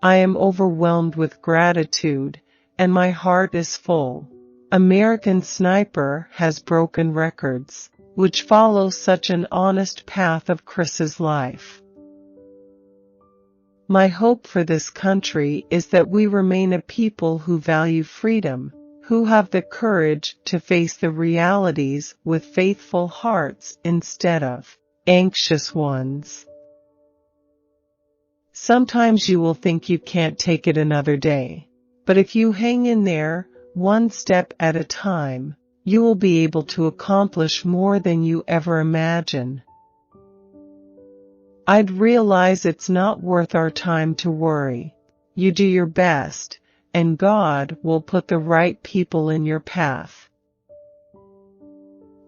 I am overwhelmed with gratitude, and my heart is full. American Sniper has broken records, which follow such an honest path of Chris's life. My hope for this country is that we remain a people who value freedom, who have the courage to face the realities with faithful hearts instead of anxious ones. Sometimes you will think you can't take it another day, but if you hang in there, one step at a time, you will be able to accomplish more than you ever imagine. I'd realize it's not worth our time to worry. You do your best, and God will put the right people in your path.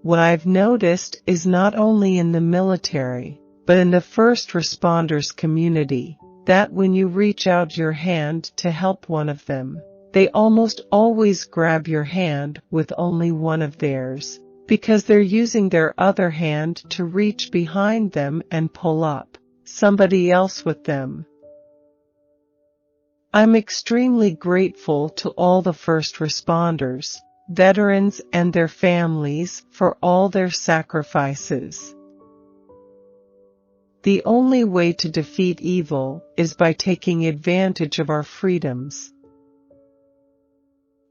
What I've noticed is not only in the military, but in the first responders community, that when you reach out your hand to help one of them, they almost always grab your hand with only one of theirs, because they're using their other hand to reach behind them and pull up somebody else with them. I'm extremely grateful to all the first responders, veterans and their families for all their sacrifices. The only way to defeat evil is by taking advantage of our freedoms.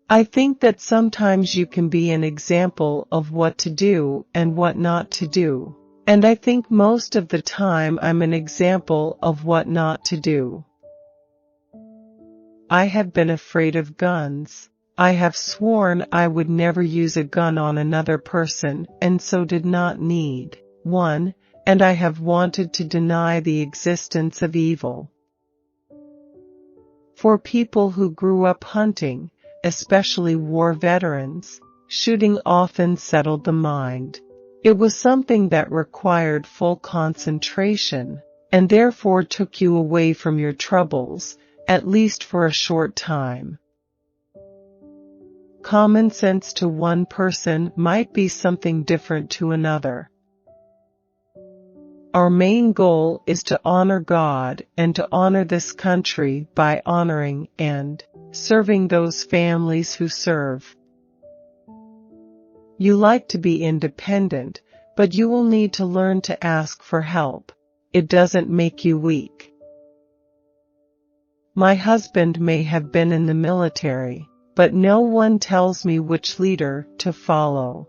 I think that sometimes you can be an example of what to do and what not to do, and I think most of the time I'm an example of what not to do. I have been afraid of guns. I have sworn I would never use a gun on another person and so did not need one, and I have wanted to deny the existence of evil. For people who grew up hunting, especially war veterans, shooting often settled the mind. It was something that required full concentration, and therefore took you away from your troubles, at least for a short time. Common sense to one person might be something different to another. Our main goal is to honor God and to honor this country by honoring and serving those families who serve. You like to be independent, but you will need to learn to ask for help. It doesn't make you weak. My husband may have been in the military, but no one tells me which leader to follow.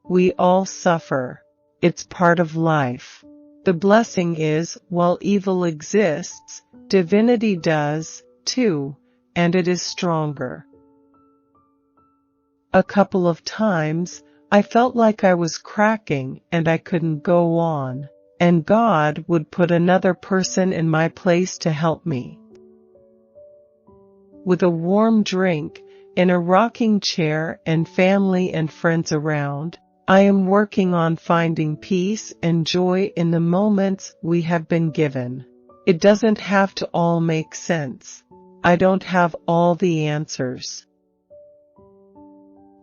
We all suffer. It's part of life. The blessing is, while evil exists, divinity does, too, and it is stronger. A couple of times, I felt like I was cracking and I couldn't go on, and God would put another person in my place to help me. With a warm drink, in a rocking chair and family and friends around, I am working on finding peace and joy in the moments we have been given. It doesn't have to all make sense. I don't have all the answers.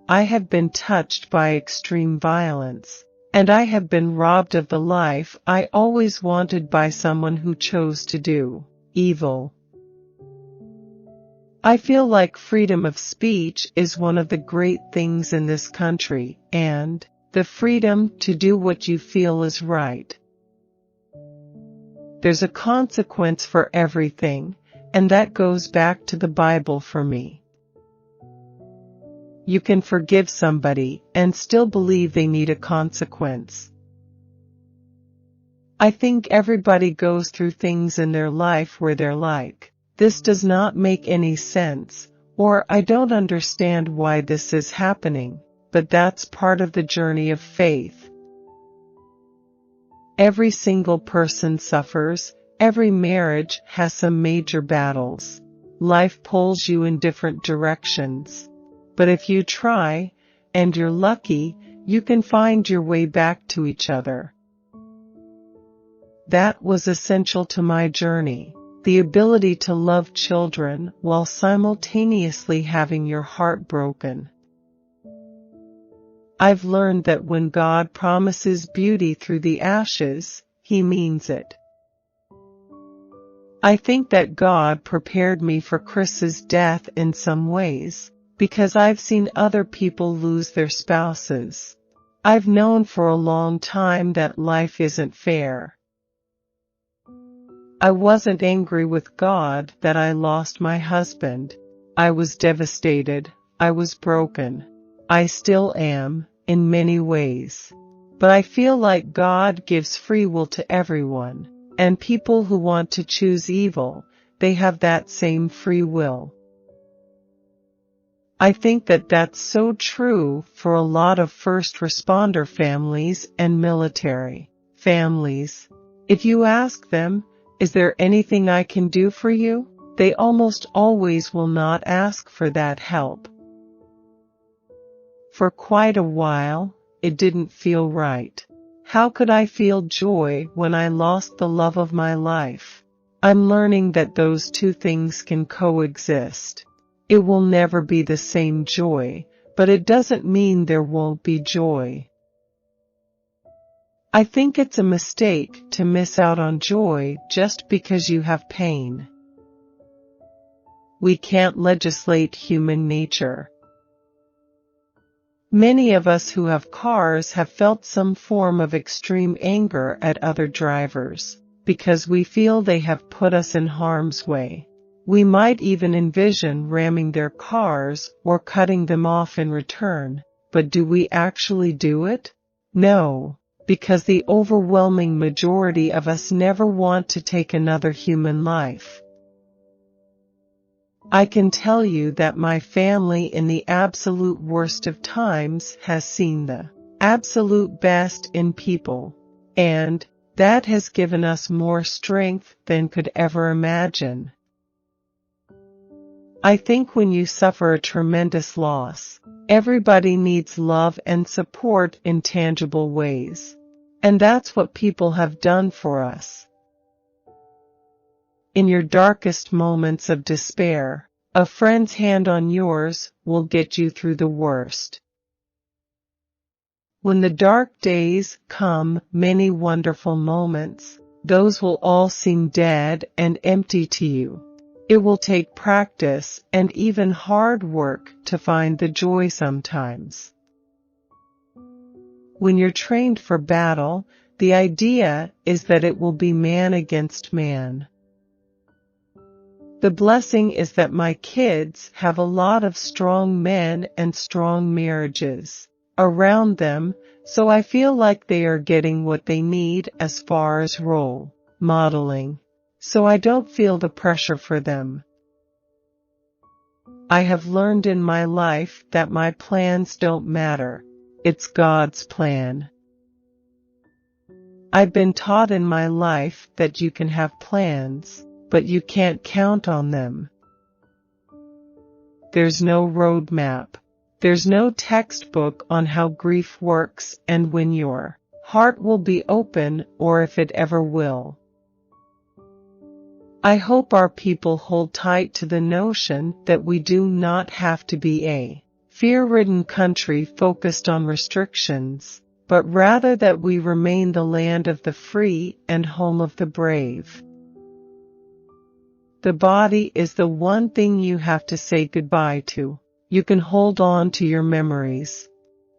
I have been touched by extreme violence, and I have been robbed of the life I always wanted by someone who chose to do evil. I feel like freedom of speech is one of the great things in this country, and the freedom to do what you feel is right. There's a consequence for everything, and that goes back to the Bible for me. You can forgive somebody and still believe they need a consequence. I think everybody goes through things in their life where they're like, this does not make any sense, or I don't understand why this is happening, but that's part of the journey of faith. Every single person suffers, every marriage has some major battles. Life pulls you in different directions. But if you try, and you're lucky, you can find your way back to each other. That was essential to my journey. The ability to love children while simultaneously having your heart broken. I've learned that when God promises beauty through the ashes, He means it. I think that God prepared me for Chris's death in some ways, because I've seen other people lose their spouses. I've known for a long time that life isn't fair. I wasn't angry with God that I lost my husband. I was devastated. I was broken. I still am, in many ways. But I feel like God gives free will to everyone, and people who want to choose evil, they have that same free will. I think that that's so true for a lot of first responder families and military families. If you ask them, "Is there anything I can do for you?" they almost always will not ask for that help. For quite a while, it didn't feel right. How could I feel joy when I lost the love of my life? I'm learning that those two things can coexist. It will never be the same joy, but it doesn't mean there won't be joy. I think it's a mistake to miss out on joy just because you have pain. We can't legislate human nature. Many of us who have cars have felt some form of extreme anger at other drivers, because we feel they have put us in harm's way. We might even envision ramming their cars or cutting them off in return, but do we actually do it? No. Because the overwhelming majority of us never want to take another human life. I can tell you that my family in the absolute worst of times has seen the absolute best in people, and that has given us more strength than could ever imagine. I think when you suffer a tremendous loss, everybody needs love and support in tangible ways. And that's what people have done for us. In your darkest moments of despair, a friend's hand on yours will get you through the worst. When the dark days come, many wonderful moments, those will all seem dead and empty to you. It will take practice and even hard work to find the joy sometimes. When you're trained for battle, the idea is that it will be man against man. The blessing is that my kids have a lot of strong men and strong marriages around them, so I feel like they are getting what they need as far as role modeling, so I don't feel the pressure for them. I have learned in my life that my plans don't matter. It's God's plan. I've been taught in my life that you can have plans, but you can't count on them. There's no roadmap. There's no textbook on how grief works and when your heart will be open or if it ever will. I hope our people hold tight to the notion that we do not have to be a fear-ridden country focused on restrictions, but rather that we remain the land of the free and home of the brave. The body is the one thing you have to say goodbye to. You can hold on to your memories.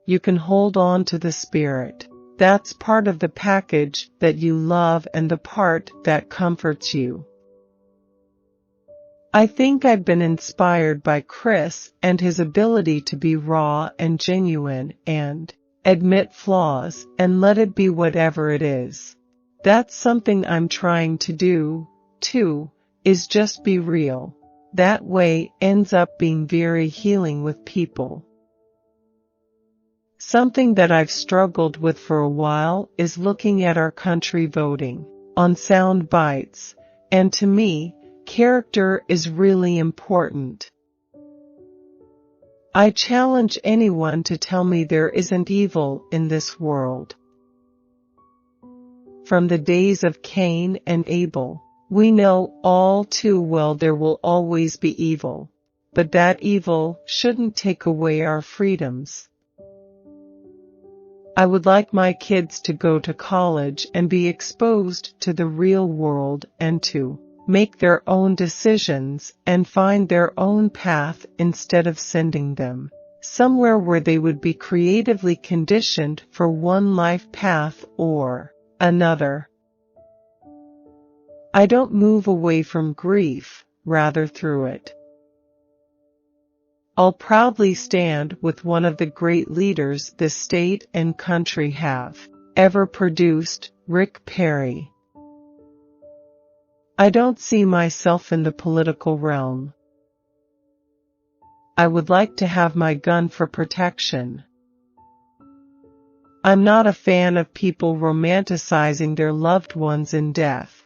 You can hold on to the spirit. That's part of the package that you love and the part that comforts you. I think I've been inspired by Chris and his ability to be raw and genuine and admit flaws and let it be whatever it is. That's something I'm trying to do, too, is just be real. That way ends up being very healing with people. Something that I've struggled with for a while is looking at our country voting on sound bites, and to me, character is really important. I challenge anyone to tell me there isn't evil in this world. From the days of Cain and Abel, we know all too well there will always be evil, but that evil shouldn't take away our freedoms. I would like my kids to go to college and be exposed to the real world and to make their own decisions, and find their own path instead of sending them somewhere where they would be creatively conditioned for one life path or another. I don't move away from grief, rather through it. I'll proudly stand with one of the great leaders this state and country have ever produced, Rick Perry. I don't see myself in the political realm. I would like to have my gun for protection. I'm not a fan of people romanticizing their loved ones in death.